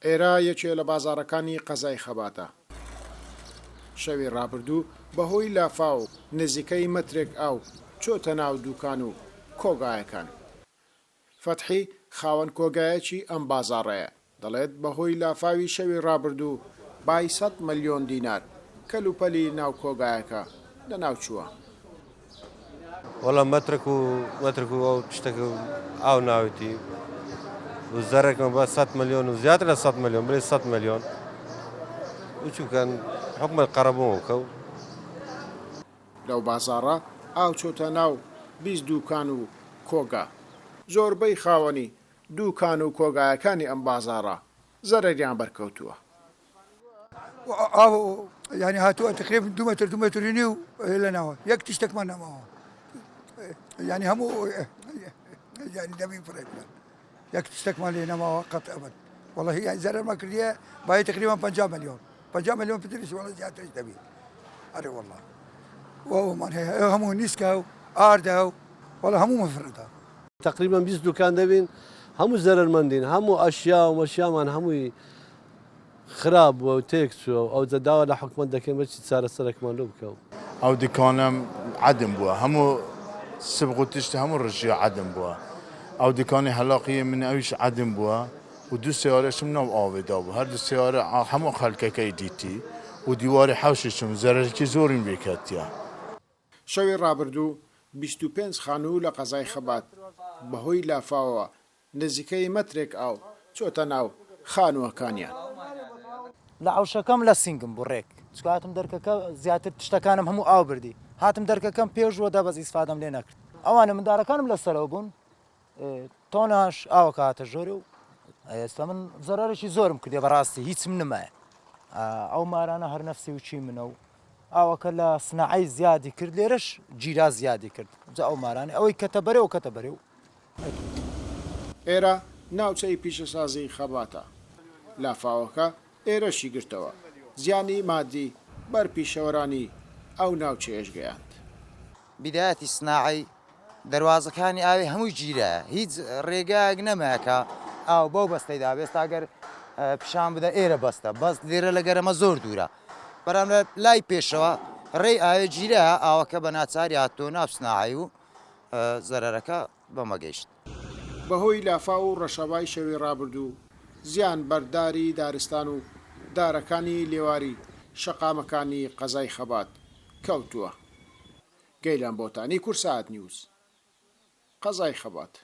ئێرە یەکێ لە بازاڕەکانی قەزای خەباتە. شەوی ڕابردوو بەهۆی لافاو نزیکەی مەترێک ئاو چۆتە ناو دوکان و کۆگایەکان. فەتحی خاوەن کۆگایەکی ئەم بازاڕەیە دەڵێت بەهۆی لافاوی شەوی ڕابردوو بای 100 ملیۆن دینار کەلوپەلی ناو کۆگایەکە لە ناوچووە. وەڵام مەترک و ئەو شتێک ئاو ناویتی و زەرێکمە بە 100 ملیۆن و زیاتر لە 100 ملیۆن بڵێ 100 ملیۆن وچووکەن حکومەت قەرەبووەوە کەو لەو بازاڕە ئاو چۆتە ناو 20 دوکان و کۆگا. زۆربەی خاوەنی دوکان و کۆگایەکانی ئەم بازاڕە زەرەریان بەرکەوتووە. ئاو یعنی هاتووە تقریبا 2 متر 2 متر و نیو لەناوە یەک تشتێکمان نەماوە یعنی هەموو یعنی دەبین فڕێ بکەن یەک تشتێکمان لێ نەماوە قەت ئەبد وەڵی یعنی زەرەرمان کردیە باید تقریبا 50 ملیۆن 50 ملیۆن پتریش وەڵی زیاترش دەبی ئەرێ وەڵا وەومان هەیە هەموو نیسکە و ئاردا و وەڵا هەموو مەفرەتە تقریبا 20 دوکان دەبین هەموو زەرەرمەندین هەموو ئەشیا و مەشیامان هەمووی خراپ بووە و تێک چووە ئەو جەداوە لە حکومەت دەکەین بەچی چارەسەرێکمان لێ بکەوت. ئەو دیکانم عدم بووە هەموو سبغ و تشت هەموو ڕژیە عدم بووە ئەو دیکانی هەلاقیە من ئەویش عدم بووە و دوو سیارەشم ناو ئاوێدا بوو هەردوو سیارە هەموو خەڵکەکەی دیتی و دیواری حەوششم زەرەرکی زۆریم بێکەتیە. شەوی ڕابردوو 25 خانوو لە قەزای خەبات بەهۆی لافاوەوە نزیکەی مەترێک ئاو چۆتە ناو خانووەکانیان. لە عەوشەکەم لە سینگم بوڕێک چکە هاتم دەرکەکە زیاتر تشتەکانم هەموو ئاو بردی هاتم دەرکەکەم پێشوە دەبەز ئیسفادەم لێ نەکرد ئەوانە منداڵەکانم لەسەرەوە بوون تۆناش ئاوەکە هاتە ژۆرە و ئێستا من زەرەرێکی زۆرم کردێ بەڕاستی هیچم نمایە ئەو مارانە هەر نەفسی و چی منە و ئاوەکە لە سنەعەی زیادی کرد لێرەش گیرا زیادی کرد جا ئەو مارانە ئەوەی کەتە بەرێ و کەتە بەرێ و ئێرە ناوچەی پیشەسازی خەباتە لافاوەکە ئێرەشی گرتەوە زیانی مادی بەر پیشەوەرانی ئەو ناوچەیەش گەیاند. بدایەتی سناعی دەواازەکانی ئاوێ هەمووی گیرە هیچ ڕێگایەک نەماکە ئاو بەو بەستەیدا بێستا ئەگەر پیشان بدە ئێرە بەستە بەس لێرە لە گەرەمە زۆر دوورە بەرامبەر لای پێشەوە ڕێی ئاوێ گیرە ئاوەکە بە ناچاری هاتۆ ناو سناعی و زەرەرەکە بەمەگەیشت. بەهۆی لافا و ڕەشەبای شەوی ڕابردوو زیان بەرداری دارستان و دارەکانی لێواری شەقامەکانی قەزای خەبات کەوتووە. گەیلان بۆتانی کورسات نیوز قەزای خەبات.